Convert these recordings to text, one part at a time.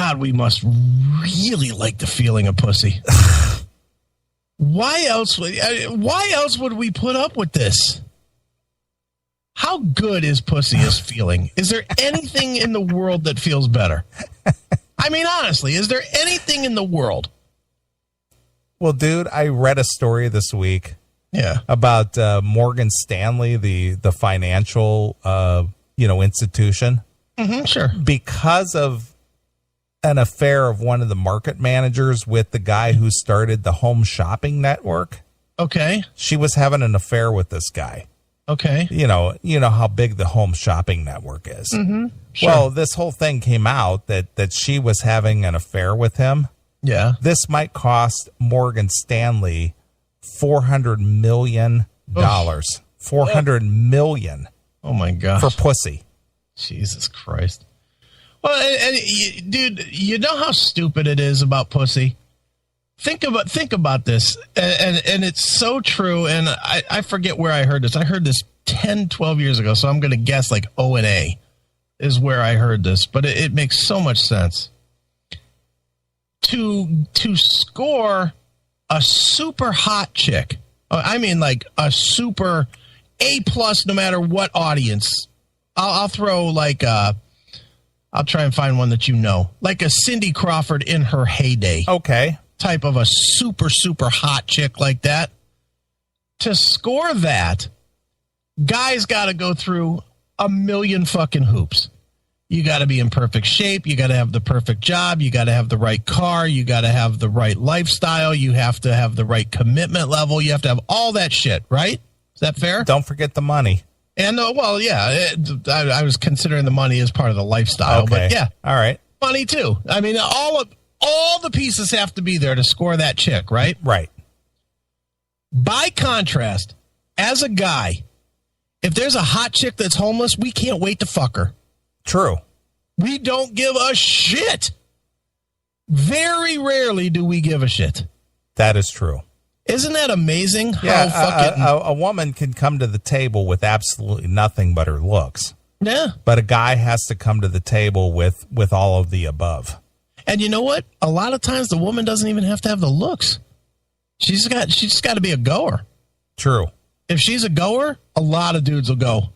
God, we must really like the feeling of pussy. Why else would we put up with this? How good is pussy as feeling? Is there anything in the world that feels better? I mean, honestly, is there anything in the world? Well, dude, I read a story this week. Yeah. About Morgan Stanley, the financial institution. Mm-hmm, sure. Because of an affair of one of the market managers with the guy who started the home shopping network. Okay. She was having an affair with this guy. Okay. You know how big the home shopping network is. Mm-hmm. Sure. Well, this whole thing came out that she was having an affair with him. Yeah. This might cost Morgan Stanley $400 million. $400 million. Oh my gosh. For pussy. Jesus Christ. Well, dude, you know how stupid it is about pussy? Think about this. And it's so true. And I forget where I heard this. I heard this 10, 12 years ago. So I'm going to guess like O&A is where I heard this. But it makes so much sense. To score a super hot chick, I mean like a super A+ no matter what audience. I'll throw like I'll try and find one that you know, like a Cindy Crawford in her heyday. Okay. Type of a super, super hot chick like that. To score that, guys got to go through a million fucking hoops. You got to be in perfect shape. You got to have the perfect job. You got to have the right car. You got to have the right lifestyle. You have to have the right commitment level. You have to have all that shit, right? Is that fair? Don't forget the money. And, well, yeah, I was considering the money as part of the lifestyle. Okay. But, yeah. All right. Money, too. I mean, all the pieces have to be there to score that chick, right? Right. By contrast, as a guy, if there's a hot chick that's homeless, we can't wait to fuck her. True. We don't give a shit. Very rarely do we give a shit. That is true. Isn't that amazing? Yeah, how fucking a woman can come to the table with absolutely nothing but her looks. Yeah. But a guy has to come to the table with all of the above. And you know what? A lot of times the woman doesn't even have to have the looks. She's just got to be a goer. True. If she's a goer, a lot of dudes will go.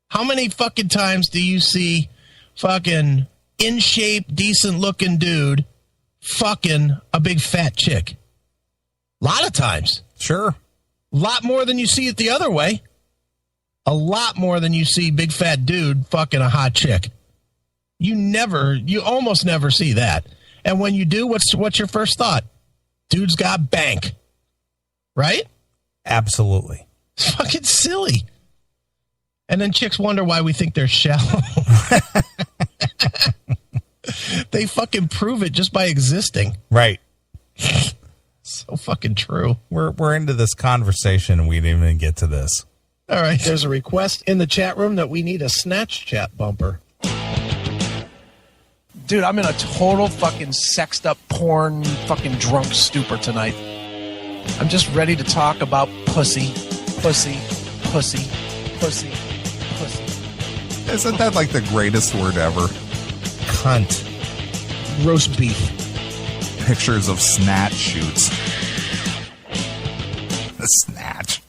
How many fucking times do you see fucking in shape, decent looking dude fucking a big fat chick? A lot of times. Sure. A lot more than you see it the other way. A lot more than you see big fat dude fucking a hot chick. You almost never see that. And when you do, what's your first thought? Dude's got bank. Right? Absolutely. It's fucking silly. And then chicks wonder why we think they're shallow. They fucking prove it just by existing. Right. So fucking true. We're into this conversation and we didn't even get to this. All right. There's a request in the chat room that we need a Snatch Chat bumper. Dude, I'm in a total fucking sexed up porn fucking drunk stupor tonight. I'm just ready to talk about pussy, pussy, pussy, pussy, pussy. Isn't that like the greatest word ever? Cunt. Roast beef. Pictures of snatch shoots. The snatch.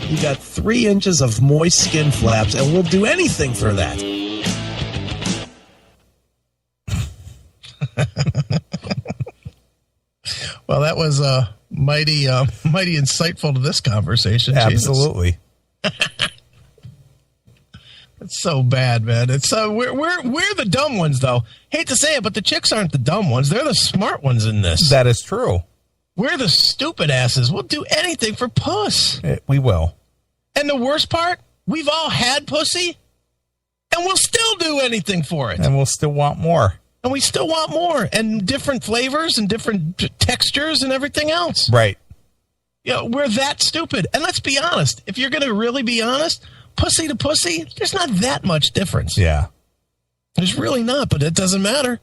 You got 3 inches of moist skin flaps, and we'll do anything for that. Well, that was mighty insightful to this conversation. Absolutely. It's so bad, man. It's we're the dumb ones, though. Hate to say it, but the chicks aren't the dumb ones. They're the smart ones in this. That is true. We're the stupid asses. We'll do anything for puss. We will. And the worst part, we've all had pussy, and we'll still do anything for it. And we'll still want more. And we still want more, and different flavors and different textures and everything else. Right. We're that stupid. And let's be honest. If you're going to really be honest, pussy to pussy, there's not that much difference. Yeah. There's really not, but it doesn't matter.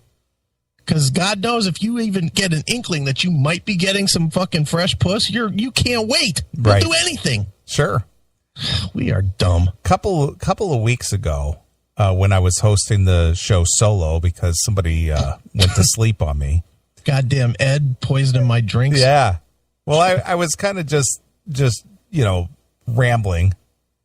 Because God knows if you even get an inkling that you might be getting some fucking fresh puss, you can't wait. We'll Right. do anything. Sure. We are dumb. Couple of weeks ago, when I was hosting the show solo because somebody went to sleep on me. Goddamn Ed poisoning my drinks. Yeah. Well, I was kind of just rambling.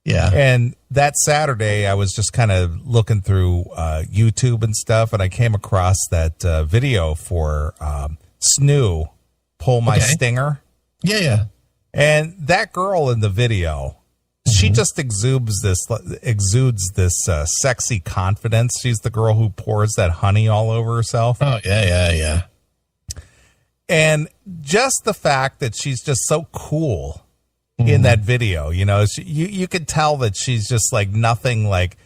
Yeah. And that Saturday, I was just kind of looking through YouTube and stuff, and I came across that video for Snoo, Pull My Stinger. Yeah. And that girl in the video, she just exudes this sexy confidence. She's the girl who pours that honey all over herself. Oh, yeah. And just the fact that she's just so cool in that video, you could tell that she's just like nothing like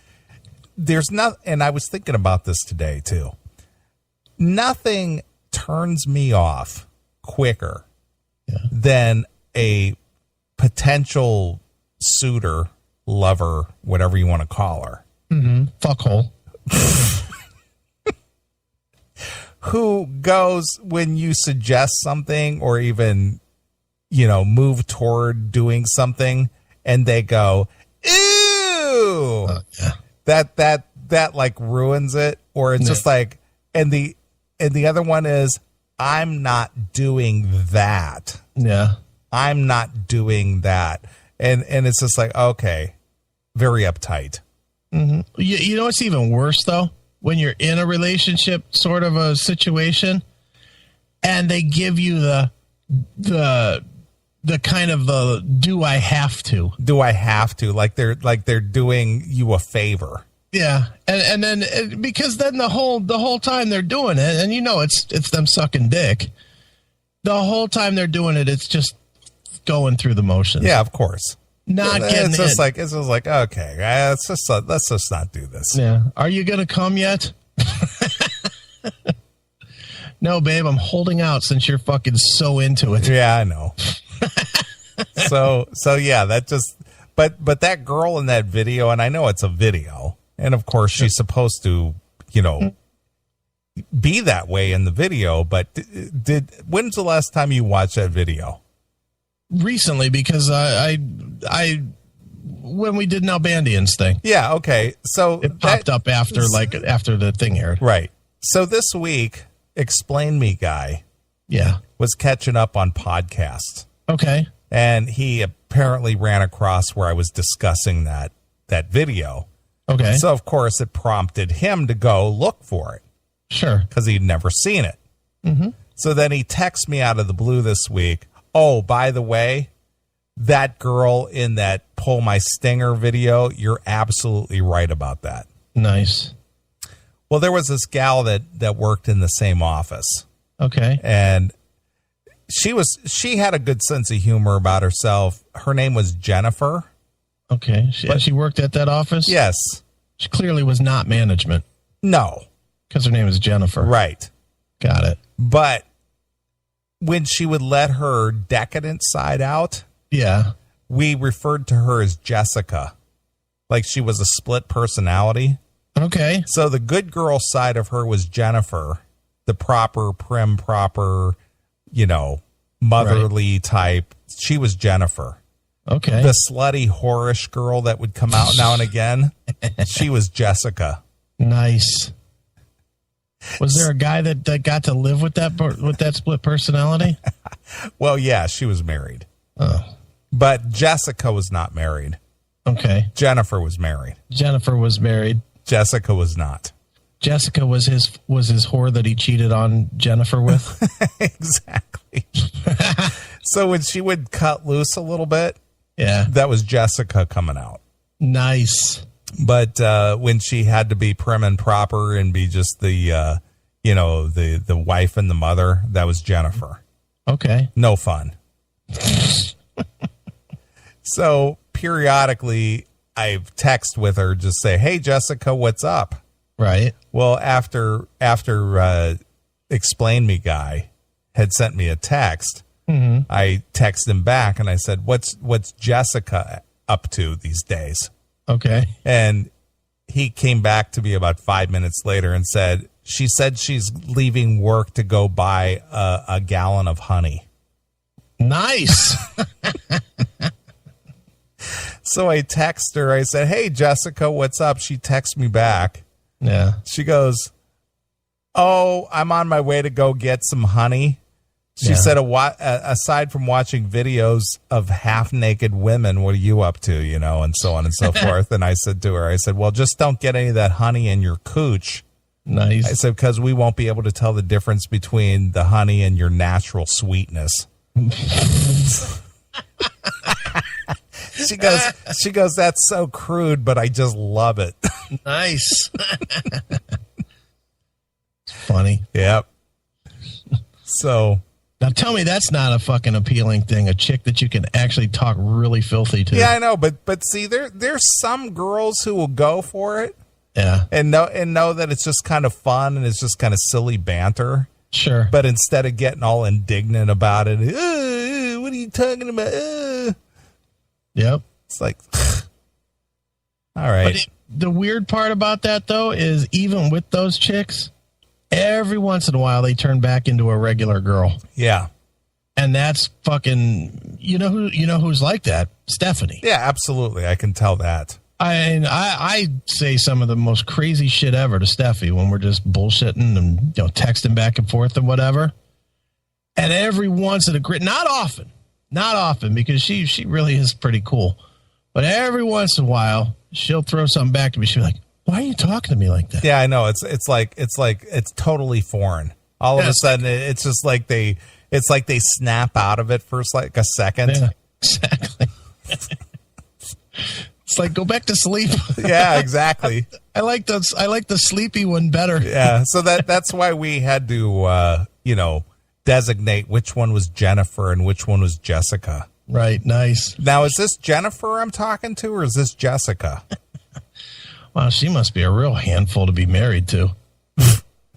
there's not. And I was thinking about this today too. Nothing turns me off quicker than a potential suitor, lover, whatever you want to call her. Fuckhole. Who goes when you suggest something or even move toward doing something and they go, ew, that like ruins it. Or it's just like, and the other one is, I'm not doing that. Yeah. I'm not doing that. And it's just like, okay, very uptight. You know what's even worse though? When you're in a relationship sort of a situation and they give you the kind of do I have to? Do I have to? Like they're doing you a favor. Yeah. And then because then the whole time they're doing it, and it's them sucking dick. The whole time they're doing it, it's just going through the motions. Yeah, of course. Not getting it's just like okay, let's just not do this. Yeah. Are you gonna come yet? No, babe, I'm holding out since you're fucking so into it. Yeah, I know. so yeah, that just but that girl in that video, and I know it's a video, and of course she's supposed to, be that way in the video, but when's the last time you watched that video? Recently, because I when we did Nalbandian's thing. Yeah, okay. So it popped up after the thing aired. Right. So this week, Explain Me guy was catching up on podcasts. Okay. And he apparently ran across where I was discussing that video. Okay. So of course it prompted him to go look for it. Sure. Because he'd never seen it. So then he texts me out of the blue this week. Oh, by the way, that girl in that Pull My Stinger video, you're absolutely right about that. Nice. Well, there was this gal that worked in the same office. Okay. And she had a good sense of humor about herself. Her name was Jennifer. Okay. She worked at that office? Yes. She clearly was not management. No. Because her name is Jennifer. Right. Got it. But when she would let her decadent side out, we referred to her as Jessica, like she was a split personality. Okay. So the good girl side of her was Jennifer, the proper, motherly type. She was Jennifer. Okay. The slutty, whorish girl that would come out now and again, she was Jessica. Nice. Was there a guy that got to live with that split personality? Well, yeah, she was married. Oh. But Jessica was not married. Okay. Jennifer was married. Jennifer was married. Jessica was not. Jessica was his whore that he cheated on Jennifer with. Exactly. So when she would cut loose a little bit, yeah, that was Jessica coming out. Nice. But when she had to be prim and proper and be just the wife and the mother, that was Jennifer. Okay. No fun. So periodically I've text with her, just say, "Hey Jessica, what's up?" Right. Well, after Explain Me guy had sent me a text, I texted him back and I said, "What's Jessica up to these days?" Okay. And he came back to me about 5 minutes later and said she's leaving work to go buy a gallon of honey. Nice. So I text her. I said, "Hey, Jessica, what's up?" She texts me back. Yeah. She goes, "Oh, I'm on my way to go get some honey." She Yeah. said, "Aside from watching videos of half-naked women, what are you up to?" You know, and so on and so forth. And I said to her, "Well, just don't get any of that honey in your cooch." Nice. I said, "Because we won't be able to tell the difference between the honey and your natural sweetness." She goes, "That's so crude, but I just love it." Nice. It's funny. Yep. So Now tell me that's not a fucking appealing thing. A chick that you can actually talk really filthy to. yeah, I know, but see, there's some girls who will go for it Yeah. and know that it's just kind of fun and it's just kind of silly banter. Sure. But instead of getting all indignant about it, what are you talking about? Yep. It's like, all right. The weird part about that, though, is even with those chicks, every once in a while they turn back into a regular girl. Yeah. And that's fucking, you know who's like that? Stephanie. Yeah, absolutely. I can tell that. I say some of the most crazy shit ever to Steffi when we're just bullshitting and texting back and forth and whatever. And every once in a great, not often because she really is pretty cool. But every once in a while she'll throw something back to me. She'll be like, "Why are you talking to me like that?" Yeah, I know. It's like it's totally foreign. All of a sudden, it's just like they snap out of it for like a second. Yeah, exactly. It's like, go back to sleep. Yeah, exactly. I like the sleepy one better. Yeah, so that's why we had to designate which one was Jennifer and which one was Jessica. Right. Nice. Now, is this Jennifer I'm talking to, or is this Jessica? Wow, she must be a real handful to be married to.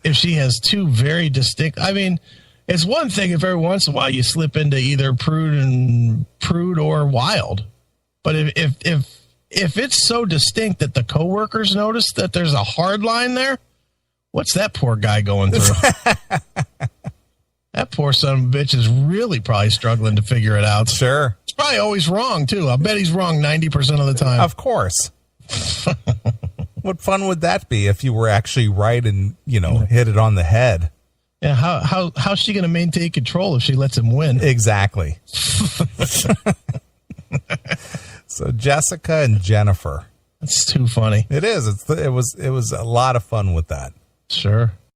If she has two very distinct, I mean, it's one thing if every once in a while you slip into either prude or wild, but if it's so distinct that the coworkers notice that there's a hard line there, what's that poor guy going through? That poor son of a bitch is really probably struggling to figure it out. Sure. It's probably always wrong too. I bet he's wrong 90% of the time. Of course. What fun would that be if you were actually right and, hit it on the head? Yeah, how's she going to maintain control if she lets him win? Exactly. So Jessica and Jennifer. That's too funny. It is. It was a lot of fun with that. Sure.